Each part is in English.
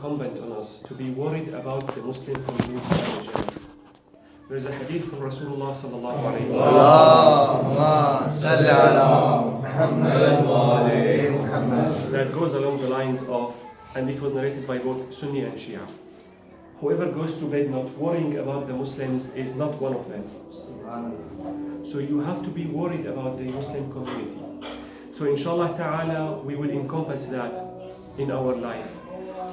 incumbent on us to be worried about the Muslim community in general. There is a hadith from Rasulullah sallallahu alayhi wa that goes along the lines of, and it was narrated by both Sunni and Shia. Whoever goes to bed not worrying about the Muslims is not one of them. So you have to be worried about the Muslim community. So inshallah ta'ala, we will encompass that in our life.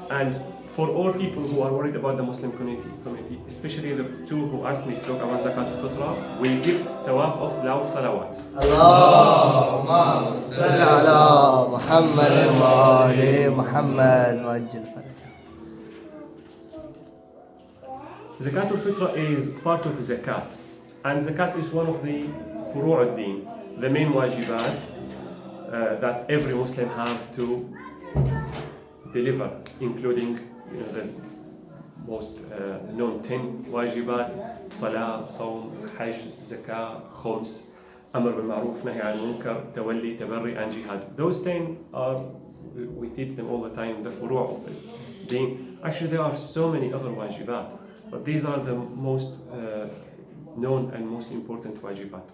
And for all people who are worried about the Muslim community, especially the two who asked me to talk about Zakatul Fitrah, we give tawab of loud salawat. Allahumma salli ala Muhammad wa ali Muhammad wa ajil farajah. Zakatul Fitrah is part of zakat. And zakat is one of the furu' ad-din, the main wajibat that every Muslim have to deliver, including the most known 10 wajibat: salah, sawm, hajj, zakah, khums, amr bil ma'ruf, nahy al munkar, tawalli, tabarri, and jihad. Those 10 are, we teach them all the time, the furu' of the deen. Actually, there are so many other wajibat, but these are the most known and most important wajibat.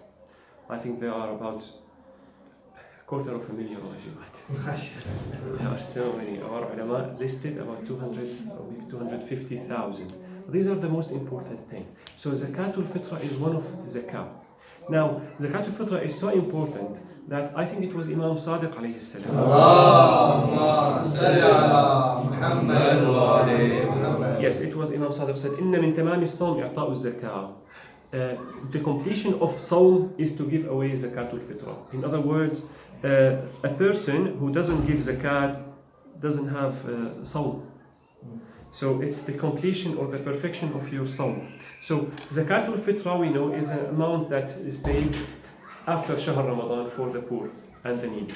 I think there are about 250,000 wajibat. There are so many. Our ulama listed about 200 or maybe 250,000. These are the most important thing. So Zakatul Fitrah is one of zakah. Now, Zakatul Fitrah is so important that I think it was Imam Sadiq alayhi salam. Allahumma salli ala Muhammad wa ali Muhammad. Yes, it was Imam Sadiq said, "Inna min tamam as-sawm i'ta'u zakah." The completion of Sawm is to give away Zakatul Fitrah. In other words, a person who doesn't give Zakat doesn't have Sawm. So it's the completion or the perfection of your Sawm. So Zakatul Fitrah, we know, is an amount that is paid after Shahr Ramadan for the poor and the needy.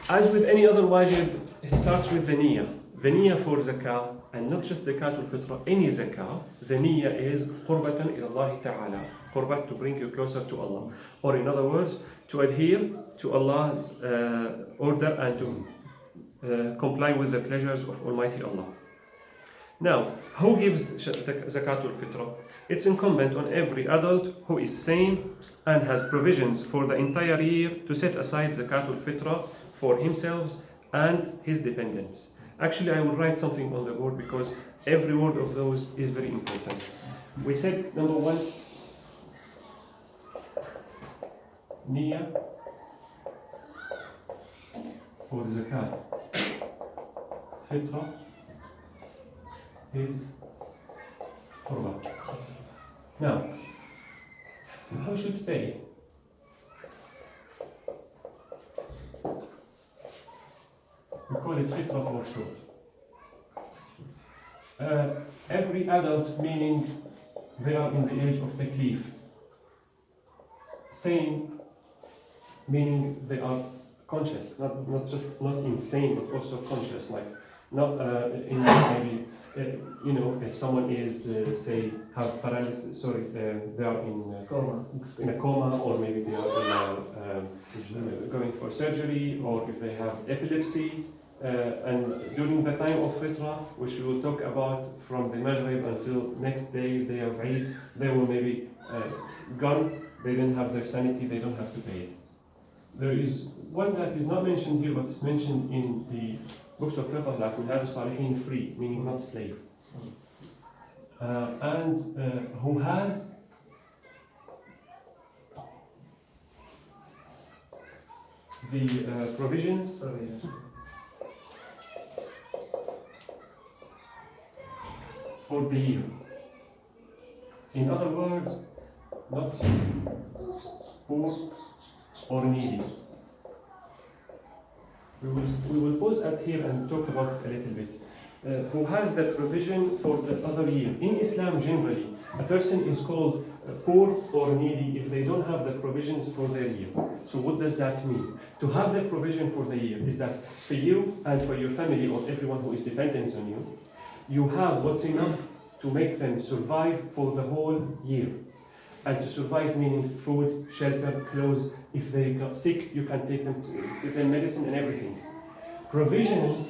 As with any other wajib, it starts with the niyyah. The niyyah for zakah, and not just Zakatul Fitrah, any zakah, the niyyah is qurbatan ila Allah ta'ala, qurbat, to bring you closer to Allah. Or in other words, to adhere to Allah's order and to comply with the pleasures of Almighty Allah. Now, who gives Zakatul Fitrah? It's incumbent on every adult who is sane and has provisions for the entire year to set aside Zakatul Fitrah for himself and his dependents. Actually, I will write something on the board because every word of those is very important. We said, number one, niyyah for zakat. Fitrah is qurba. Now, who should pay? We call it Fitrah for short. Every adult, meaning they are in the age of taklif. Sane, meaning they are conscious, not insane, but also conscious. Like not in maybe if someone is say have paralysis. Sorry, they are in a coma, or maybe they are going for surgery, or if they have epilepsy. And during the time of Fitrah, which we will talk about from the Maghrib until next day, day of Eid, they will maybe gone, they didn't have their sanity, they don't have to pay it. There is one that is not mentioned here, but is mentioned in the books of Fiqh, like Minhaj al-Salihin, free, meaning not slave. And who has the provisions for the year. In other words, not poor or needy. We will pause at here and talk about it a little bit. Who has the provision for the other year? In Islam, generally, a person is called poor or needy if they don't have the provisions for their year. So what does that mean? To have the provision for the year is that for you and for your family or everyone who is dependent on you, you have what's enough to make them survive for the whole year. And to survive meaning food, shelter, clothes. If they got sick, you can take them to give them medicine and everything. Provision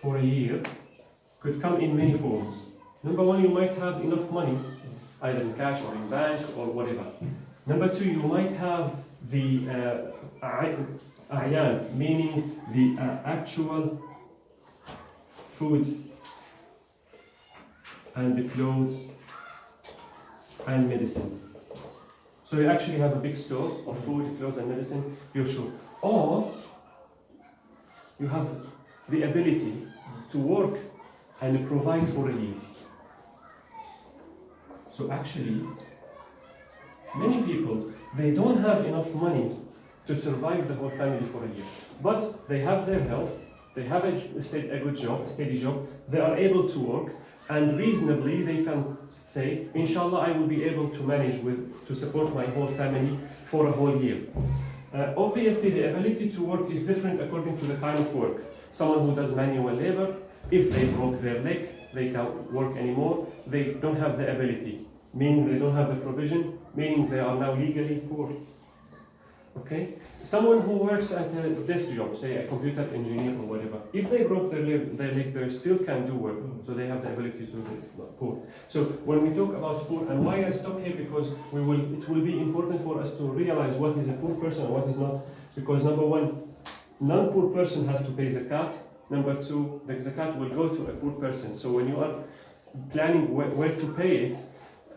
for a year could come in many forms. Number one, you might have enough money, either in cash or in bank or whatever. Number two, you might have the a'yan, meaning the actual food and the clothes and medicine. So you actually have a big store of food, clothes and medicine, you're sure. Or you have the ability to work and provide for a year. So actually, many people, they don't have enough money to survive the whole family for a year. But they have their health, they have a good job, a steady job, they are able to work, and reasonably they can say, inshallah, I will be able to manage to support my whole family for a whole year. Obviously, the ability to work is different according to the kind of work. Someone who does manual labor, if they broke their leg, they can't work anymore, they don't have the ability, meaning they don't have the provision, meaning they are now legally poor. Okay? Someone who works at a desk job, say a computer engineer or whatever, if they broke their leg, they still can do work, so they have the ability to do poor. So when we talk about poor, and why I stop here, because it will be important for us to realize what is a poor person and what is not, because number one, non-poor person has to pay zakat. Number two, the zakat will go to a poor person. So when you are planning where to pay it,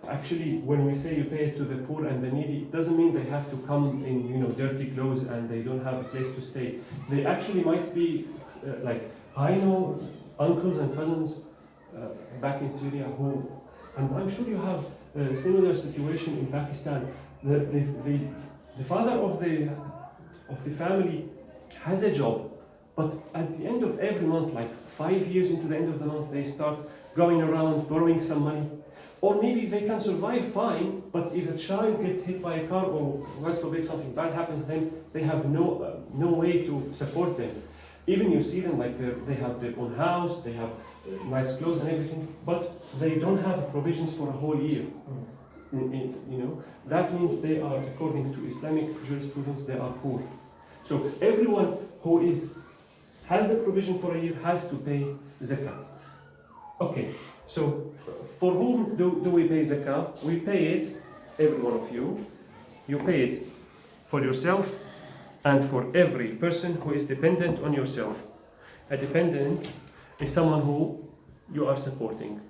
actually, when we say you pay it to the poor and the needy, it doesn't mean they have to come in dirty clothes and they don't have a place to stay. They actually might be like, I know uncles and cousins back in Syria who, and I'm sure you have a similar situation in Pakistan. The father of the family has a job, but at the end of every month, like 5 years into the end of the month, they start going around borrowing some money. Or maybe they can survive fine, but if a child gets hit by a car or, God forbid, something bad happens, then they have no way to support them. Even you see them like they have their own house, they have nice clothes and everything, but they don't have provisions for a whole year. That means they are, according to Islamic jurisprudence, they are poor. So everyone who has the provision for a year has to pay zakah. Okay. So, for whom do we pay zakah? We pay it, every one of you. You pay it for yourself and for every person who is dependent on yourself. A dependent is someone who you are supporting,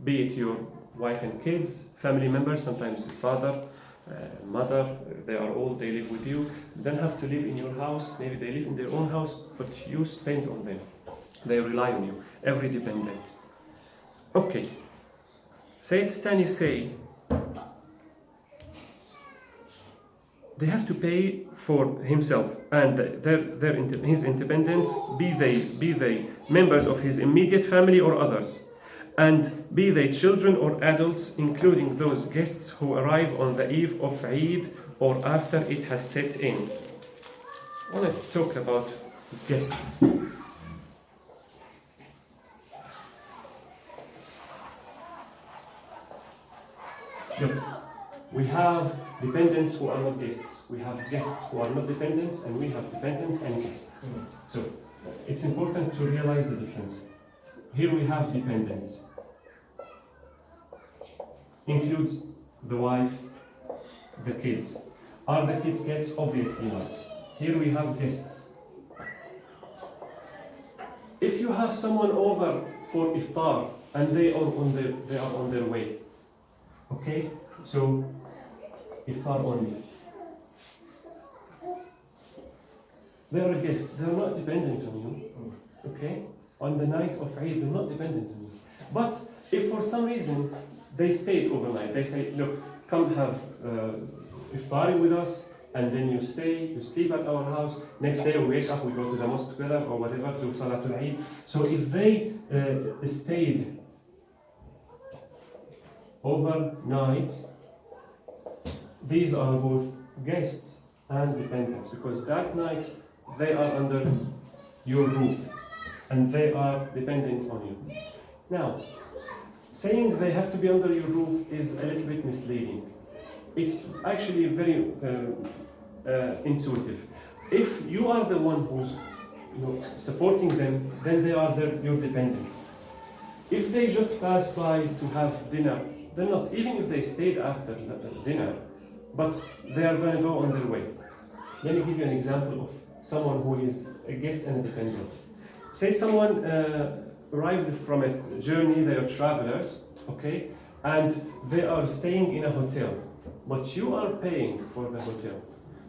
be it your wife and kids, family members, sometimes father, mother, they live with you. They don't have to live in your house, maybe they live in their own house, but you spend on them. They rely on you, every dependent. Okay, Sayyid Sistani say they have to pay for himself and his independence, be they members of his immediate family or others, and be they children or adults, including those guests who arrive on the eve of Eid or after it has set in. I want to talk about guests. Look, we have dependents who are not guests. We have guests who are not dependents, and we have dependents and guests. So, it's important to realize the difference. Here we have dependents. Includes the wife, the kids. Are the kids guests? Obviously not. Here we have guests. If you have someone over for iftar and they are on their way, okay, so iftar only. They are a guest. They are not dependent on you. Okay, on the night of Eid, they're not dependent on you. But if for some reason they stayed overnight, they say, look, come have iftar with us, and then you sleep at our house. Next day we wake up, we go to the mosque together or whatever, to Salatul Eid. So if they stayed overnight, these are both guests and dependents, because that night they are under your roof and they are dependent on you. Now, saying they have to be under your roof is a little bit misleading. It's actually very intuitive. If you are the one who's supporting them, then they are your dependents. If they just pass by to have dinner, they're not, even if they stayed after dinner, but they are going to go on their way. Let me give you an example of someone who is a guest and a dependent. Say someone arrived from a journey, they are travelers, okay, and they are staying in a hotel, but you are paying for the hotel.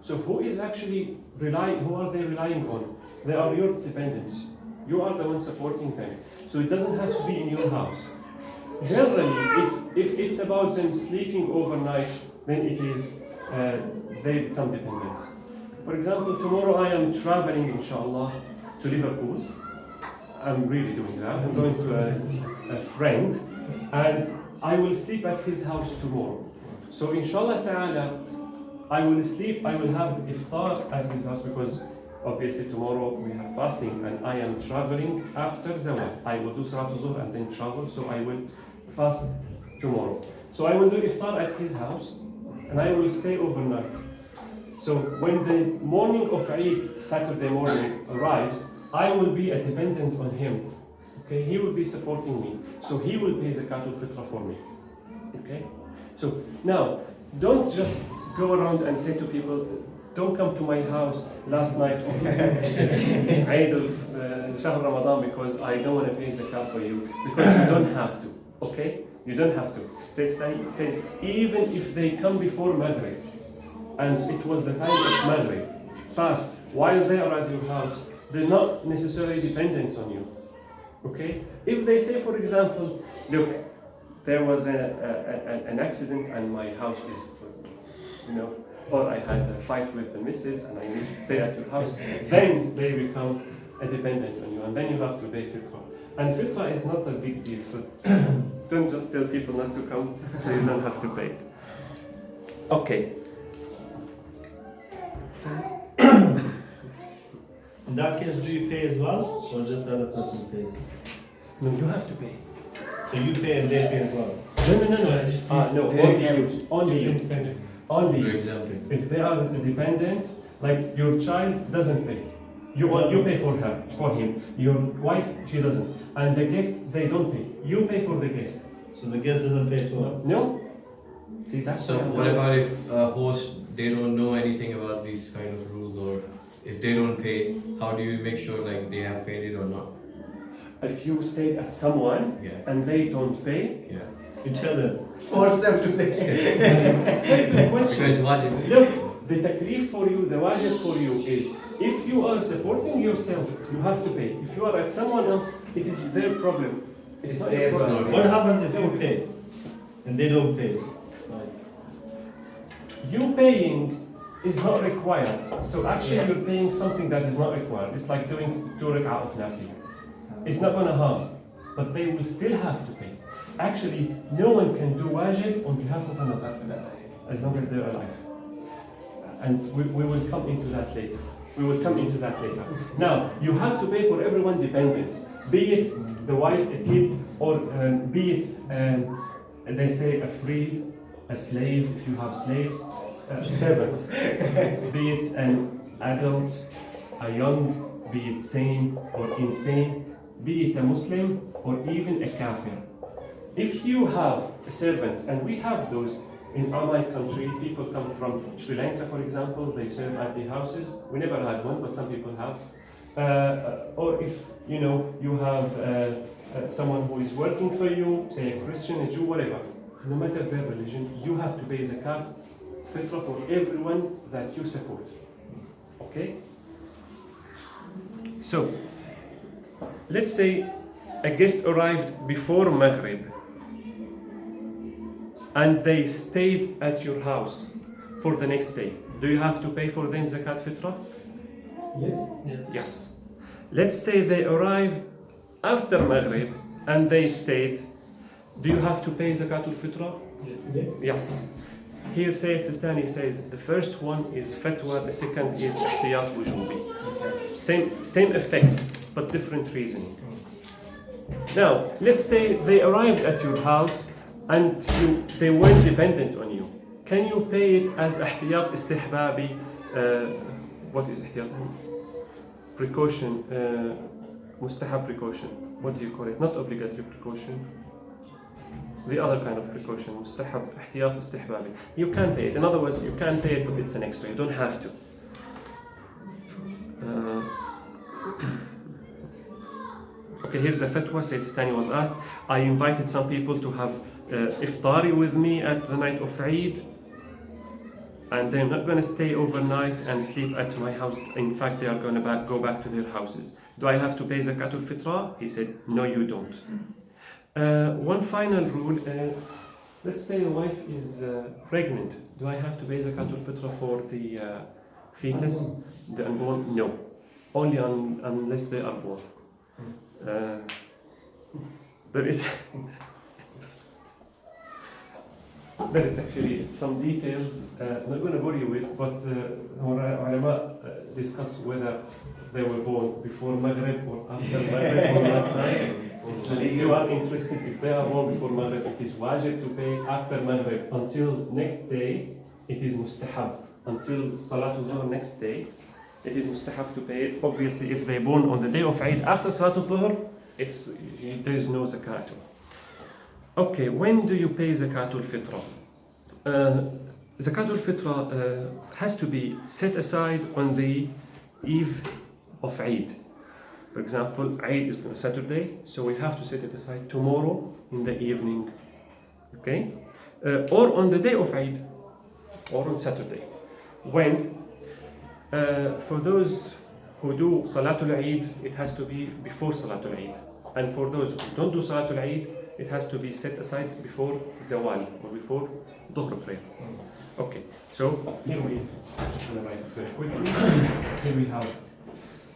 So who is actually who are they relying on? They are your dependents. You are the one supporting them. So it doesn't have to be in your house. Generally, if it's about them sleeping overnight, then it is they become dependents. For example, tomorrow I am traveling, inshallah, to Liverpool. I'm really doing that. I'm going to a friend, and I will sleep at his house tomorrow. So inshallah ta'ala, I will have iftar at his house because obviously tomorrow we have fasting and I am traveling after Zawal. I will do Salatul Zuhr and then travel, so I will fast tomorrow. So I will do iftar at his house and I will stay overnight. So when the morning of Eid, Saturday morning, arrives, I will be a dependent on him. Okay, he will be supporting me. So he will pay Zakatul Fitrah for me. Okay? So now, don't just go around and say to people, don't come to my house last night of Eid Shahr Ramadan because I don't want to pay zakat for you. Because you don't have to. Okay? You don't have to. It says even if they come before Maghrib and it was the time of Maghrib passed while they are at your house, they're not necessarily dependent on you. Okay? If they say, for example, look, there was an accident and my house is, or I had a fight with the missus and I need to stay at your house, then they become a dependent on you and then you have to pay Fitrah. And Fitrah is not a big deal, so don't just tell people not to come so you don't have to pay it. Okay. In that case, do you pay as well, or just the other person pays? No, you have to pay. So you pay and they pay as well? No, only you. Only you. If they are dependent, like your child doesn't pay. You pay for him. Your wife, she doesn't. And the guest, they don't pay. You pay for the guest. So the guest doesn't pay too? No. See, that's so what about if host, they don't know anything about these kind of rules, or if they don't pay, how do you make sure like they have paid it or not? If you stay at someone and they don't pay, You tell them. Force them to pay. the question, Because wajib. look, the taklif for you, the wajib for you is, if you are supporting yourself, you have to pay. If you are at someone else, it is their problem. It's not your problem. What happens if you pay and they don't pay? You paying is not required. So actually you're paying something that is not required. It's like doing 2 rak'ah of nafi. It's not going to harm, but they will still have to pay. Actually, no one can do wajib on behalf of another as long as they're alive. And we will come into that later. Now, you have to pay for everyone dependent, be it the wife, a kid, or be it, they say, a slave, if you have slaves, servants, be it an adult, a young, be it sane or insane, be it a Muslim or even a kafir. If you have a servant, and we have those in my country, people come from Sri Lanka, for example, they serve at the houses. We never had one, but some people have. Or if you have someone who is working for you, say a Christian, a Jew, whatever, no matter their religion, you have to pay zakat, fitrah for everyone that you support. Okay? So, let's say a guest arrived before Maghrib and they stayed at your house for the next day. Do you have to pay for them zakat fitrah? Yes. Let's say they arrived after Maghrib and they stayed. Do you have to pay zakatul fitrah? Yes. Here Sayyid Sistani says the first one is fatwa, the second is ihtiyat wujubi. Same effect, but different reasoning. Now, let's say they arrived at your house and they weren't dependent on you. Can you pay it as ihtiyat istihbabi? What is ihtiyat? precaution, mustahab precaution. What do you call it? Not obligatory precaution. The other kind of precaution, mustahab, ihtiyat istihbabi. You can pay it. In other words, you can pay it, but it's an extra. You don't have to. Okay, here's a fatwa. Said Stani was asked, I invited some people to have iftari with me at the night of Eid, and they're not going to stay overnight and sleep at my house. In fact, they are going to go back to their houses. Do I have to pay Zakatul Fitrah? He said, no, you don't. One final rule, let's say a wife is pregnant. Do I have to pay Zakatul Fitrah for the fetus, the unborn? No, only unless they are born. There is actually some details I'm not going to bore you with, but ulama discuss whether they were born before Maghrib or after Maghrib or not night. So if you are interested, if they are born before Maghrib, it is wajib to pay. After Maghrib until next day, it is mustahab. Until Salatul Zuhr next day, it is mustahab to pay it. Obviously, if they are born on the day of Eid after Salatul Zuhr, there is no zakat. Okay, when do you pay Zakatul Fitrah? Zakatul Fitrah has to be set aside on the eve of Eid. For example, Eid is on Saturday, so we have to set it aside tomorrow in the evening. Okay? Or on the day of Eid, or on Saturday. When? For those who do Salatul Eid, it has to be before Salatul Eid. And for those who don't do Salatul Eid, it has to be set aside before Zawal or before Dhuhr prayer. Okay, so here we write it very quickly. Here we have,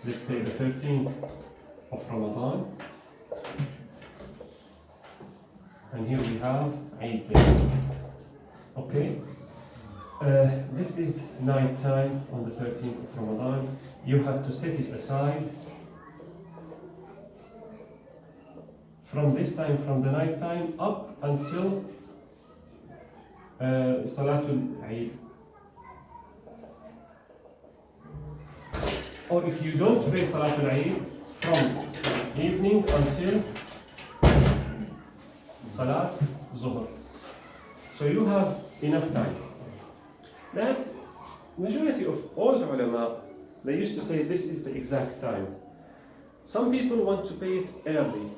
let's say, the 13th of Ramadan. And here we have Eid day. Okay? This is night time on the 13th of Ramadan. You have to set it aside from this time, from the night time up until Salatul Eid. Or if you don't pray Salatul Eid, from evening until Salat Zuhr. So you have enough time. That majority of all the ulama, they used to say this is the exact time. Some people want to pay it early.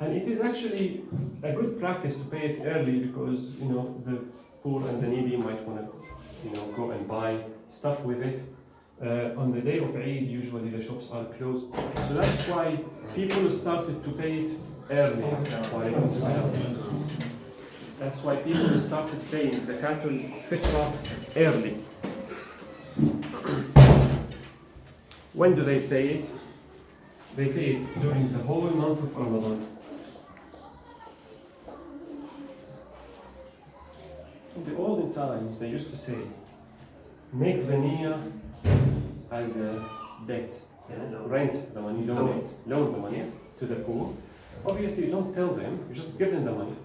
And it is actually a good practice to pay it early because, the poor and the needy might want to, go and buy stuff with it. On the day of Eid, usually the shops are closed. So that's why people started to pay it early. That's why people started paying Zakatul Fitrah early. When do they pay it? They pay it during the whole month of Ramadan. In the olden times, they used to say, make the niyyah as a debt. Rent the money, loan the money to the poor. Obviously, you don't tell them, you just give them the money.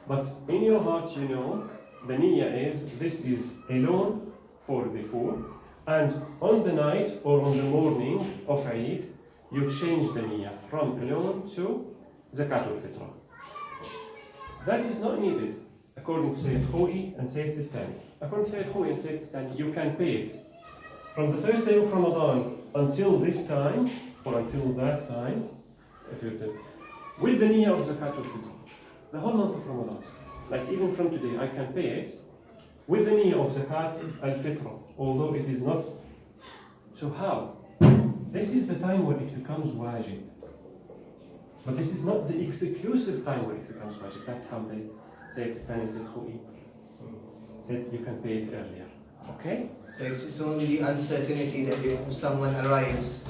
But in your heart, the niyyah is, this is a loan for the poor. And on the night or on the morning of Eid, you change the niyyah from a loan to Zakatul Fitrah. That is not needed. According to Sayyid Khou'i and Sayyid Sistani. According to Sayyid Khou'i and Sayyid Sistani, you can pay it from the first day of Ramadan until this time, or until that time, if you did, with the niyyah of Zakatul Fitr. The whole month of Ramadan. Like even from today, I can pay it with the niyyah of Zakat al-Fitr, although it is not. So how? This is the time when it becomes wajib. But this is not the exclusive time when it becomes wajib. That's how they say Sistani Sayyid Khou'i said you can pay it earlier. Okay? So it's only the uncertainty that if someone arrives,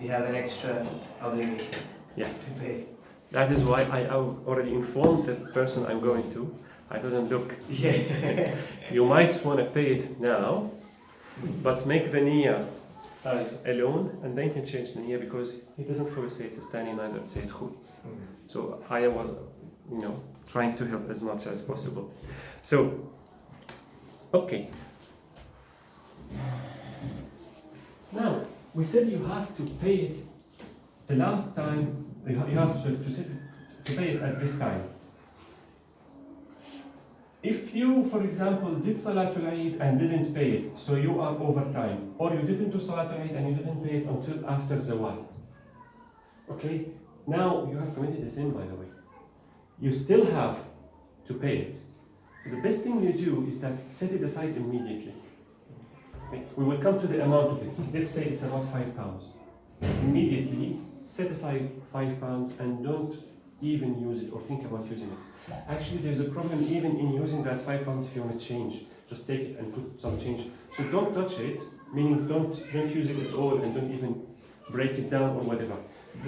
you have an extra obligation Yes. to pay. That is why I already informed the person I'm going to. I told him, look, you might want to pay it now, but make the niyyah as a loan, and then you can change the niyyah because he doesn't fully say it's Sistani, neither say it Khou'i. So I was, trying to help as much as possible. So, okay. Now, we said you have to pay it the last time, you have to pay it at this time. If you, for example, did Salatul Eid and didn't pay it, so you are over time, or you didn't do Salatul Eid and you didn't pay it until after Zawal, okay, now you have committed a sin, by the way. You still have to pay it. The best thing you do is that set it aside immediately. Okay? We will come to the amount of it. Let's say it's about £5. Immediately set aside £5 and don't even use it or think about using it. Actually, there's a problem even in using that £5 if you want to change. Just take it and put some change. So don't touch it, meaning don't use it at all and don't even break it down or whatever.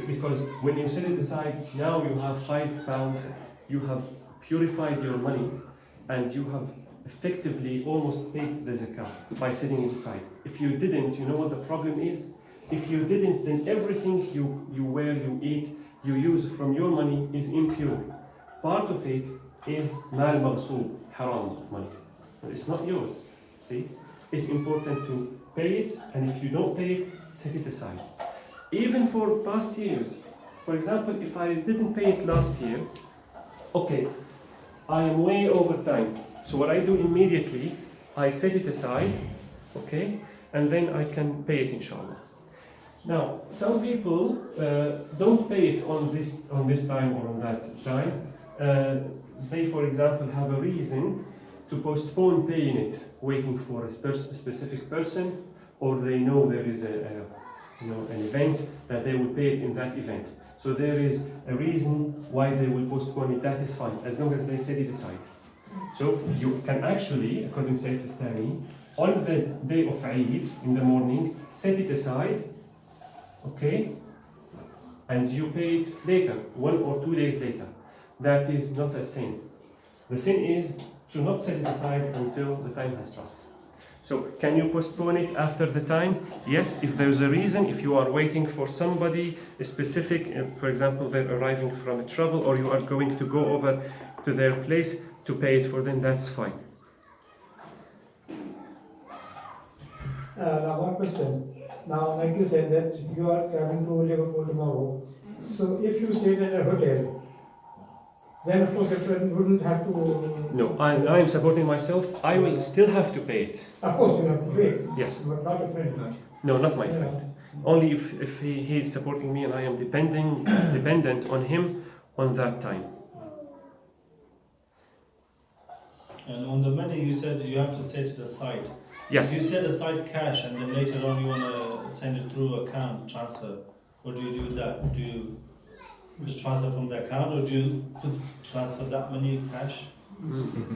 Because when you set it aside, now you have £5, you have purified your money and you have effectively almost paid the zakah by setting it aside. If you didn't, you know what the problem is? If you didn't, then everything you wear, you eat, you use from your money is impure. Part of it is mal maghsoob, haram money. But it's not yours. See? It's important to pay it, and if you don't pay it, set it aside. Even for past years. For example, if I didn't pay it last year, okay, I am way over time. So what I do immediately, I set it aside, okay, and then I can pay it inshallah. Now, some people don't pay it on this time or on that time. They, for example, have a reason to postpone paying it, waiting for a specific person, or they know there is an event that they will pay it in that event. So there is a reason why they will postpone it. That is fine, as long as they set it aside. So you can actually, according to Sayyid Sistani, on the day of Eid in the morning, set it aside, okay, and you pay it later, 1 or 2 days later. That is not a sin. The sin is to not set it aside until the time has passed. So can you postpone it after the time? Yes, if there's a reason, if you are waiting for somebody specific, for example, they're arriving from a travel, or you are going to go over to their place to pay it for them, that's fine. Now one question. Now, like you said that you are traveling to Liverpool tomorrow. So if you stayed in a hotel, then of course your friend wouldn't have to... No, I am supporting myself. I will still have to pay it. Of course you have to pay. Yes. But not a friend. No, not my friend. Only if he is supporting me and I am dependent on him on that time. And on the money, you said you have to set it aside. Yes. If you set aside cash and then later on you want to send it through account transfer, what do you do with that? Do you just transfer from the account, or do you transfer that money cash?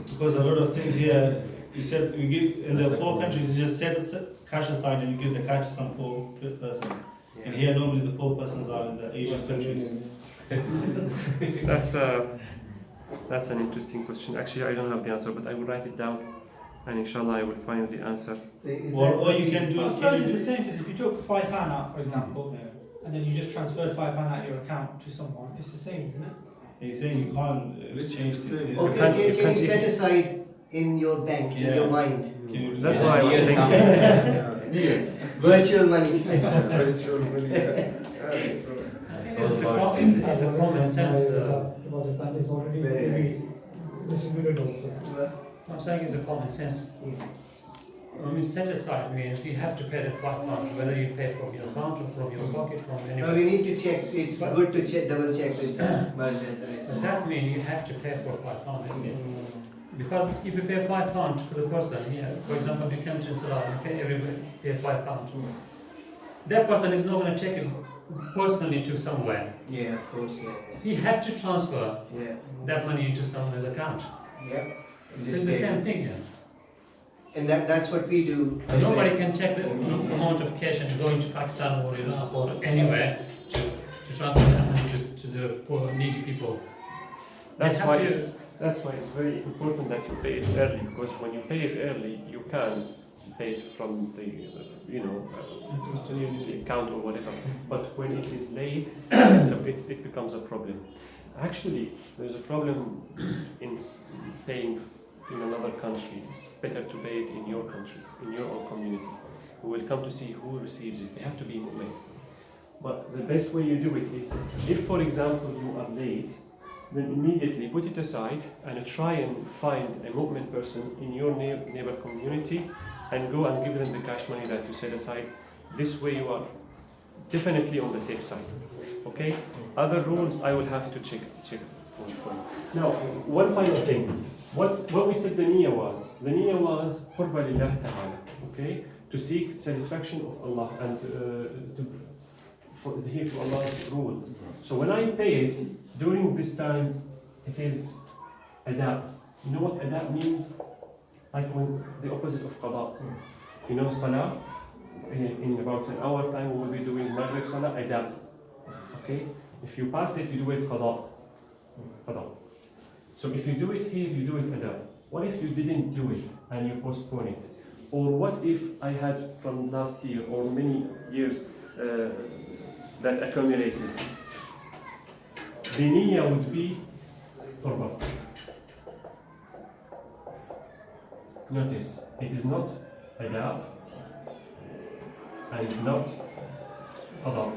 Because a lot of things here, you said you give in the poor countries, you just set cash aside and you give the cash to some poor person. And here normally the poor persons are in the Asian countries. That's an interesting question. Actually, I don't have the answer, but I will write it down, and inshallah I will find the answer. So is Or you can do. I suppose it's the same, because if you took £5 out, for example, and then you just transferred £5 out of your account to someone, it's the same, isn't it? He's saying you can't change things. Okay, can you set aside in your bank, in your mind? That's what I was thinking. Virtual money. Virtual money. It's a common sense. Pakistan is already distributed also. I'm saying it's a common sense. I mean, set aside means you have to pay the £5, whether you pay from your account or from your pocket, from No, anywhere. we need to check. It's good to check, double check with So that means you have to pay for £5, isn't it? Because if you pay £5 to the person here, for example, you come to Salah and pay everybody pay £5, that person is not going to take it personally to somewhere. Yeah, of course, yeah. You have to transfer Yeah. that money into someone's account. Yeah. So it's the same thing here. And that's what we do. Nobody can take the amount of cash and go into Pakistan or Iraq or anywhere to transfer that money to the poor, needy people. That's why it's very important that you pay it early, because when you pay it early, you can pay it from the the account or whatever. But when it is late, it becomes a problem. Actually, there's a problem in paying in another country. It's better to pay it in your country, in your own community. who will come to see who receives it. They have to be mu'min. But the best way you do it is, if for example you are late, then immediately put it aside and try and find a mu'min person in your neighbor community and go and give them the cash money that you set aside. This way you are definitely on the safe side. Okay? Other rules I will have to check for you. Now, one final thing. What we said the niyyah was? The niyyah was qurba lillah ta'ala. Okay? To seek satisfaction of Allah and to adhere to Allah's rule. So when I pay it, during this time, it is adab. You know what adab means? Like when the opposite of qada. You know salah? In about an hour time we will be doing maghrib salah, adab. Okay? If you passed it, you do it qada. So if you do it here, you do it adab. What if you didn't do it and you postpone it? Or what if I had from last year or many years that accumulated? The niyyah would be qurba. Notice, it is not adab and not qada.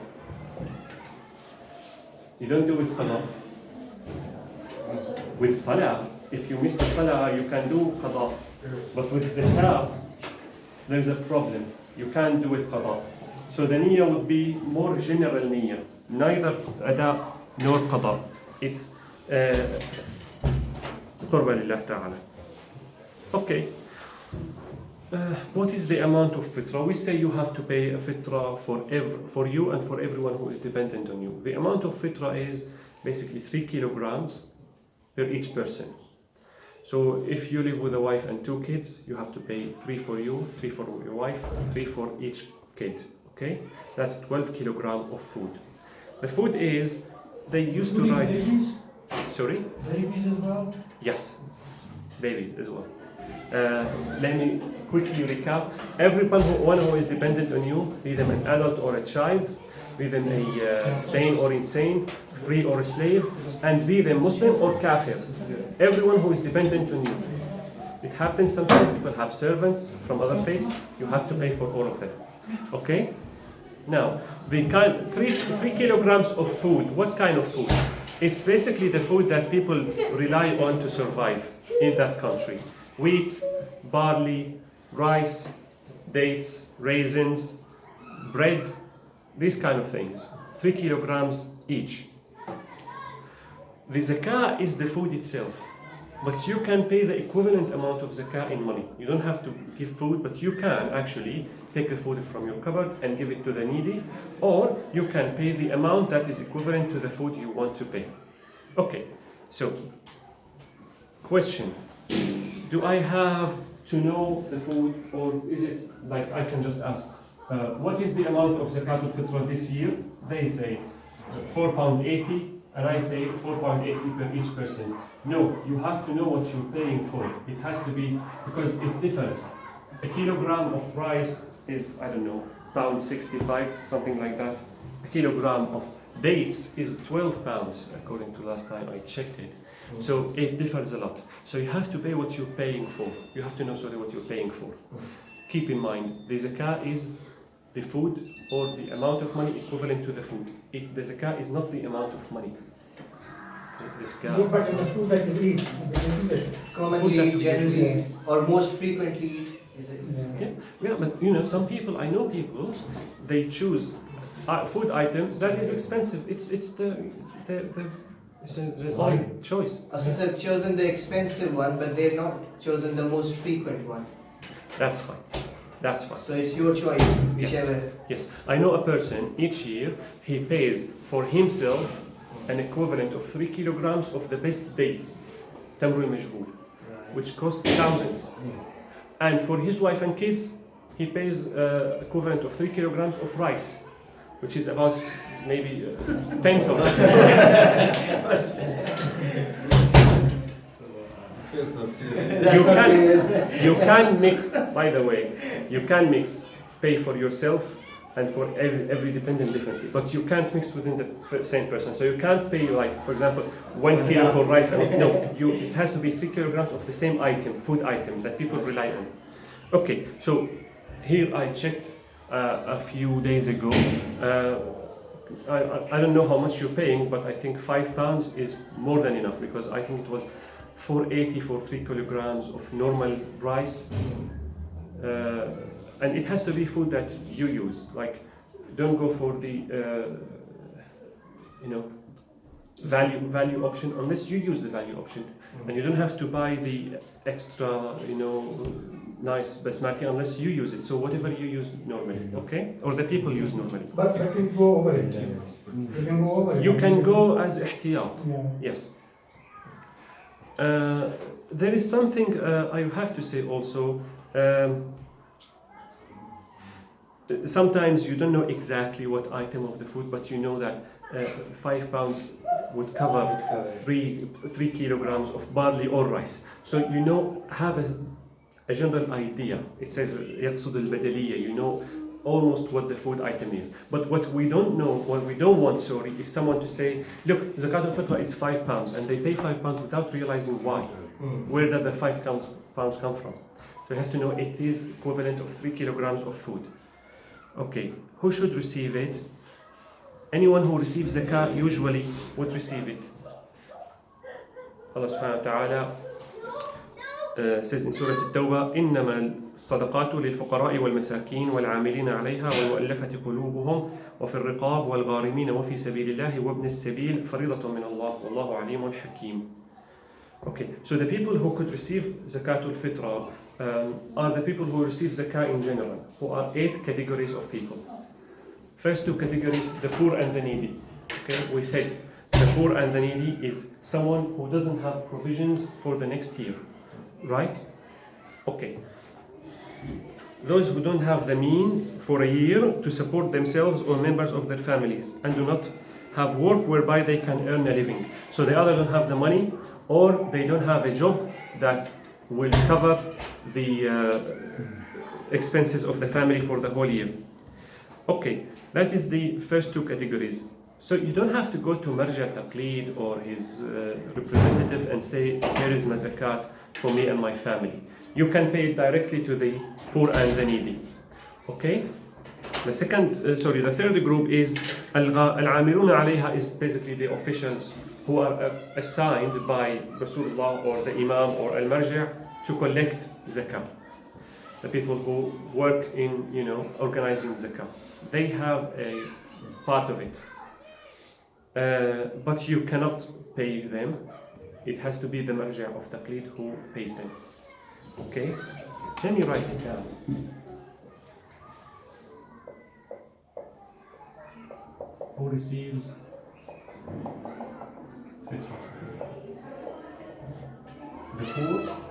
You don't do it qada. With salah, if you miss the salah, you can do qada. But with zakah, there is a problem. You can't do it qada. So the niyyah would be more general niyyah. Neither adab nor qada. It's qurba lillah ta'ala. Okay. What is the amount of fitrah? We say you have to pay a fitrah for you and for everyone who is dependent on you. The amount of fitrah is basically 3 kilograms per each person. So if you live with a wife and 2 kids, you have to pay 3 for you, 3 for your wife, 3 for each kid. Okay? That's 12 kilograms of food. The food is, they used to write... Babies? Sorry? Babies as well? Yes, babies as well. Let me quickly recap. Everyone who is dependent on you, be them an adult or a child, be them a sane or insane, free or a slave, and be them Muslim or kafir. Everyone who is dependent on you. It happens sometimes people have servants from other faiths, you have to pay for all of them. Okay? Now, the 3 kilograms of food, what kind of food? It's basically the food that people rely on to survive in that country. Wheat, barley, rice, dates, raisins, bread, these kind of things. 3 kilograms each. The zakah is the food itself, but you can pay the equivalent amount of zakah in money. You don't have to give food, but you can actually take the food from your cupboard and give it to the needy, or you can pay the amount that is equivalent to the food you want to pay. Okay, so question. Do I have to know the food, or is it like I can just ask, what is the amount of Zakatul Fitrah this year? They say £4.80 and I pay £4.80 per each person. No, you have to know what you're paying for. It has to be, because it differs. A kilogram of rice is, I don't know, £1.65, something like that. A kilogram of dates is 12 pounds, according to last time I checked it. So it differs a lot. So you have to pay what you're paying for. You have to know sort of what you're paying for. Keep in mind, the zakah is the food or the amount of money equivalent to the food. The zakah is not the amount of money. The zakah. But it's the food that you eat. Commonly eat, generally eat, or most frequently eat. Is it? Yeah, but you know, some people, I know people, they choose food items that is expensive. It's the right choice. So they've chosen the expensive one, but they've not chosen the most frequent one. That's fine. That's fine. So it's your choice, whichever. Yes. I know a person, each year, he pays for himself an equivalent of 3 kilograms of the best dates, tamr al-majhool, which cost thousands. And for his wife and kids, he pays equivalent of 3 kilograms of rice, which is about maybe a tenth of that. You can mix, by the way, you can mix, pay for yourself and for every dependent differently, but you can't mix within the same person. So you can't pay, like, for example, 1 kilo for rice. It has to be 3 kilograms of the same item, food item that people rely on. Okay, so here I checked a few days ago. I don't know how much you're paying, but I think £5 is more than enough, because I think it was 480 for 3 kilograms of normal rice. And it has to be food that you use. Like, don't go for the value option unless you use the value option. And you don't have to buy the extra, nice basmati unless you use it. So whatever you use normally, okay? Or the people use normally. But you can go over it. You can go over it. You can go as ihtiyat, Yeah. yes. There is something I have to say also. Sometimes you don't know exactly what item of the food, but you know that £5 would cover 3 kilograms of barley or rice. So have a general idea. It says يقصد البدلية, almost what the food item is. But what we don't want, is someone to say, look, Zakatul Fitrah is £5, and they pay £5 without realizing why. Where did the £5 come from? So you have to know it is equivalent of 3 kilograms of food. Okay, who should receive it? Anyone who receives zakah usually would receive it. Allah subhanahu wa ta'ala says in Surah At-Tawbah, إنما الصدقات للفقراء والمساكين والعاملين عليها والمؤلفة قلوبهم وفي الرقاب والغارمين وفي سبيل الله وابن السبيل فريضة من الله والله عليم حكيم. Okay, so the people who could receive Zakatul Fitrah are the people who receive zakah in general, who are 8 categories of people. First 2 categories, the poor and the needy. Okay, we said the poor and the needy is someone who doesn't have provisions for the next year, right? Okay. Those who don't have the means for a year to support themselves or members of their families and do not have work whereby they can earn a living. So they either don't have the money or they don't have a job that will cover the expenses of the family for the whole year. Okay, that is the first 2 categories. So you don't have to go to Marja Taqleed or his representative and say, here is my zakat for me and my family. You can pay it directly to the poor and the needy. Okay? The third group is Al-Amiruna alayha, is basically the officials who are assigned by Rasulullah or the Imam or Al-Marja to collect zakah. The people who work in, organizing zakah. They have a part of it. But you cannot pay them. It has to be the marja of taqlid who pays them. Okay? Let me write it down. Who receives fitrah? The poor